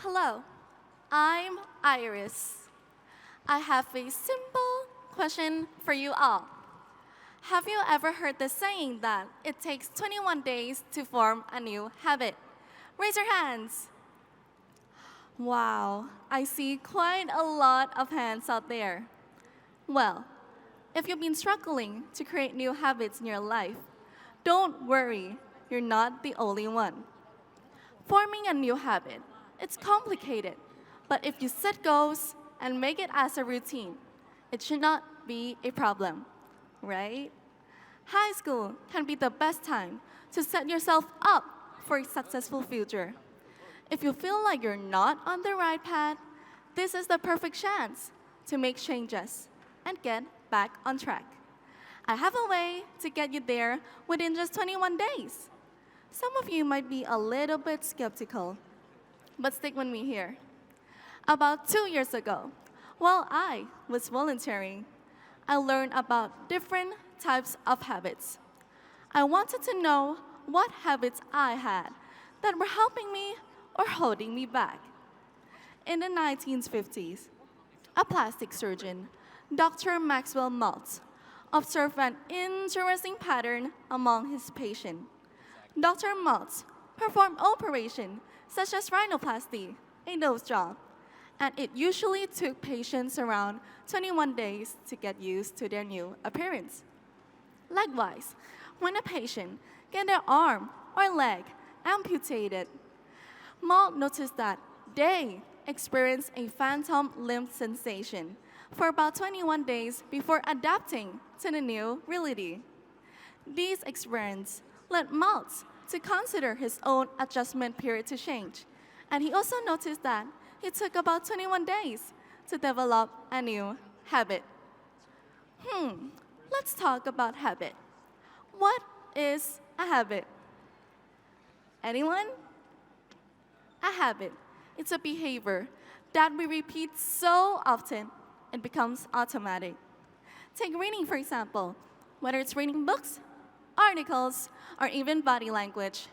Hello, I'm Iris. I have a simple question for you all. Have you ever heard the saying that it takes 21 days to form a new habit? Raise your hands. Wow, I see quite a lot of hands out there. Well, if you've been struggling to create new habits in your life, don't worry, you're not the only one. Forming a new habit, it's complicated, but if you set goals and make it as a routine, it should not be a problem, right? High school can be the best time to set yourself up for a successful future. If you feel like you're not on the right path, this is the perfect chance to make changes and get back on track. I have a way to get you there within just 21 days. Some of you might be a little bit skeptical, but stick with me here. About 2 years ago, while I was volunteering, I learned about different types of habits. I wanted to know what habits I had that were helping me or holding me back. In the 1950s, a plastic surgeon, Dr. Maxwell Maltz, observed an interesting pattern among his patients. Dr. Maltz performed operations such as rhinoplasty, a nose job, and it usually took patients around 21 days to get used to their new appearance. Likewise, when a patient gets their arm or leg amputated, Maltz noticed that they experience a phantom limb sensation for about 21 days before adapting to the new reality. These experiences led Maltz to consider his own adjustment period to change, and he also noticed that it took about 21 days to develop a new habit. Let's talk about habit. What is a habit? Anyone? A habit. It's a behavior that we repeat so often it becomes automatic. Take reading, for example. Whether it's reading books, articles, or even body language.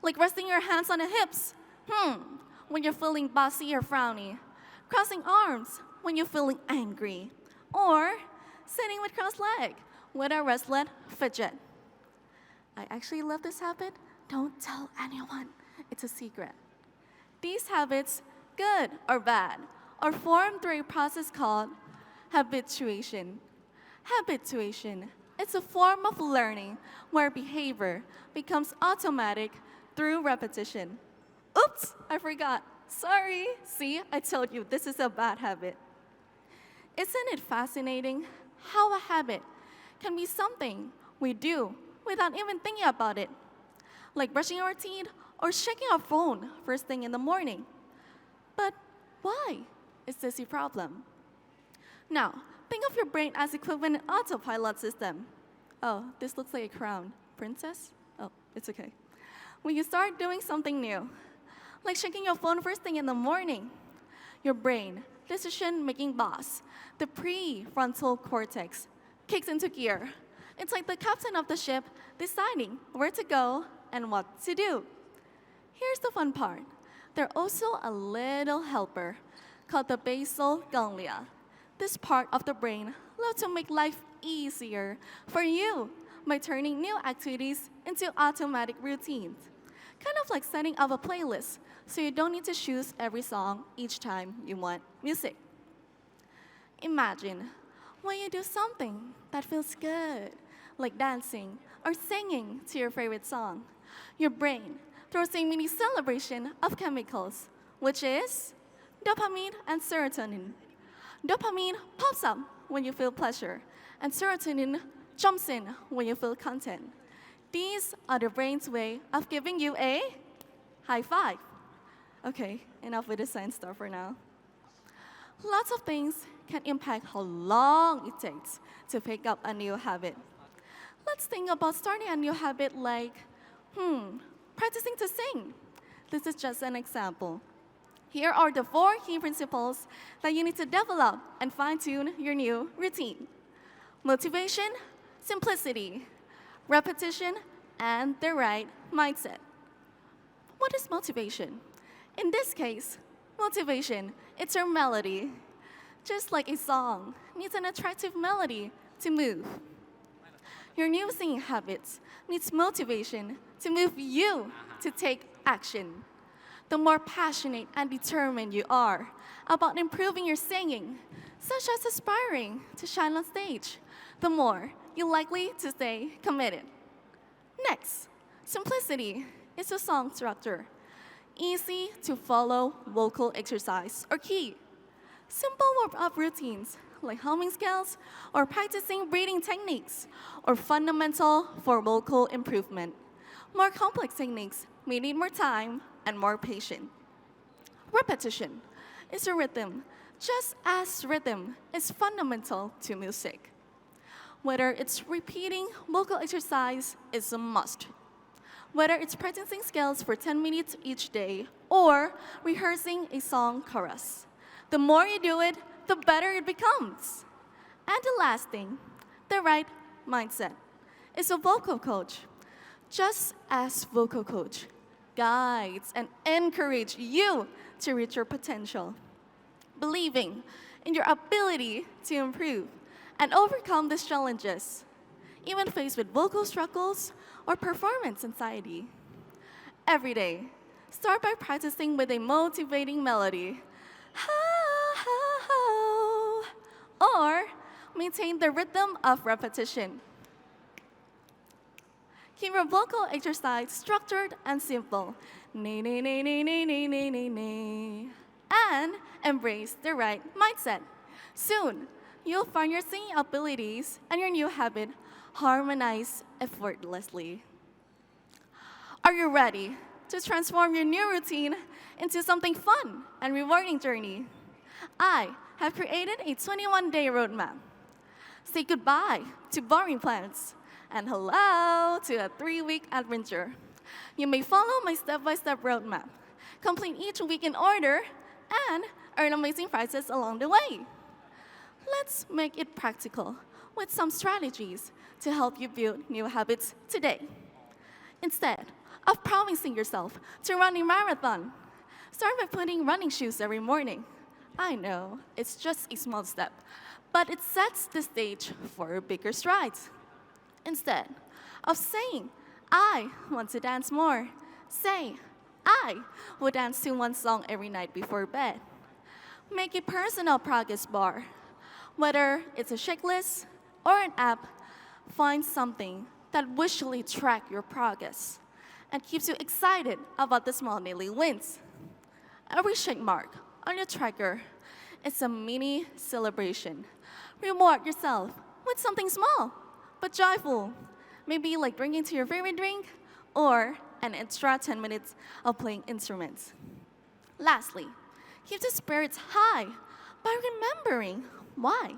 Like resting your hands on the hips, when you're feeling bossy or frowny. Crossing arms when you're feeling angry. Or sitting with crossed leg with a restless fidget. I actually love this habit. Don't tell anyone. It's a secret. These habits, good or bad, are formed through a process called habituation. Habituation is a form of learning where behavior becomes automatic through repetition. Oops, I forgot. Sorry. See, I told you this is a bad habit. Isn't it fascinating how a habit can be something we do without even thinking about it? Like brushing our teeth or checking our phone first thing in the morning. But why is this a problem? Now, think of your brain as equivalent an autopilot system. Oh, this looks like a crown. Princess? Oh, it's okay. When you start doing something new, like checking your phone first thing in the morning, your brain, decision-making boss, the prefrontal cortex, kicks into gear. It's like the captain of the ship deciding where to go and what to do. Here's the fun part. There's also a little helper called the basal ganglia. This part of the brain loves to make life easier for you by turning new activities into automatic routines. Kind of like setting up a playlist so you don't need to choose every song each time you want music. Imagine when you do something that feels good, like dancing or singing to your favorite song. Your brain throws a mini celebration of chemicals, which is dopamine and serotonin. Dopamine pops up when you feel pleasure, and serotonin jumps in when you feel content. These are the brain's way of giving you a high five. Okay, enough with the science stuff for now. Lots of things can impact how long it takes to pick up a new habit. Let's think about starting a new habit like, practicing to sing. This is just an example. Here are the 4 key principles that you need to develop and fine-tune your new routine. Motivation, simplicity, repetition, and the right mindset. What is motivation? In this case, Motivation, it's your melody. Just like a song needs an attractive melody to move. Your new singing habits needs motivation to move you to take action. The more passionate and determined you are about improving your singing, such as aspiring to shine on stage, the more you're likely to stay committed. Next, simplicity is a song structure. Easy to follow vocal exercise or key. Simple warm-up routines like humming scales or practicing breathing techniques or fundamental for vocal improvement. More complex techniques may need more time and more patience. Repetition is a rhythm, just as rhythm is fundamental to music. Whether it's repeating vocal exercise is a must. Whether it's practicing scales for 10 minutes each day or rehearsing a song chorus. The more you do it, the better it becomes. And the last thing, the right mindset, is a vocal coach. Just as vocal coach guides and encourages you to reach your potential, believing in your ability to improve and overcome these challenges, even faced with vocal struggles or performance anxiety. Every day, start by practicing with a motivating melody. Or maintain the rhythm of repetition. Keep your vocal exercise structured and simple. And embrace the right mindset. Soon, you'll find your singing abilities and your new habit harmonize effortlessly. Are you ready to transform your new routine into something fun and rewarding journey? I have created a 21-day roadmap. Say goodbye to boring plans and hello to a 3-week adventure. You may follow my step-by-step roadmap, complete each week in order, and earn amazing prizes along the way. Let's make it practical with some strategies to help you build new habits today. Instead of promising yourself to run a marathon, start by putting running shoes every morning. I know, it's just a small step, but it sets the stage for bigger strides. Instead of saying, I want to dance more, say, I will dance to one song every night before bed. Make a personal progress bar. Whether it's a checklist or an app, find something that visually tracks your progress and keeps you excited about the small daily wins. Every check mark on your tracker is a mini celebration. Reward yourself with something small but joyful, maybe like drinking to your favorite drink or an extra 10 minutes of playing instruments. Lastly, keep the spirits high by remembering why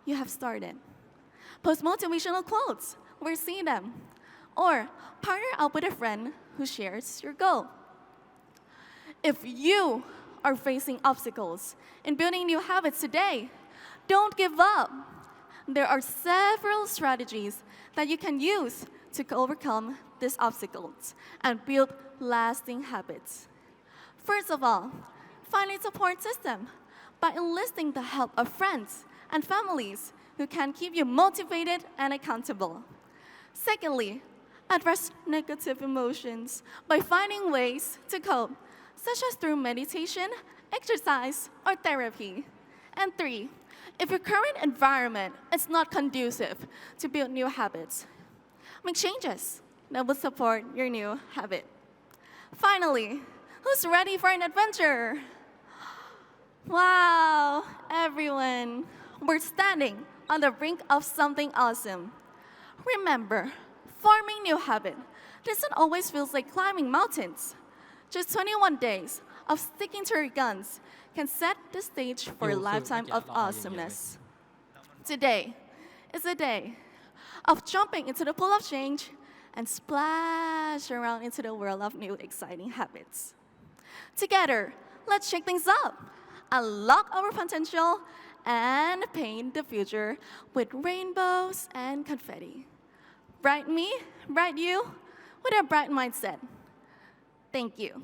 you have started. Post motivational quotes where you see them, or partner up with a friend who shares your goal. If you are facing obstacles in building new habits today, don't give up. There are several strategies that you can use to overcome these obstacles and build lasting habits. First of all, find a support system by enlisting the help of friends and families who can keep you motivated and accountable. Secondly, address negative emotions by finding ways to cope, such as through meditation, exercise, or therapy. And 3, if your current environment is not conducive to build new habits, make changes that will support your new habit. Finally, who's ready for an adventure? Wow, everyone, we're standing on the brink of something awesome. Remember, forming new habit doesn't always feel like climbing mountains. Just 21 days of sticking to your guns can set the stage for a lifetime of awesomeness. Today is a day of jumping into the pool of change and splash around into the world of new exciting habits. Together, let's shake things up, unlock our potential, and paint the future with rainbows and confetti. Bright me, bright you, with a bright mindset. Thank you.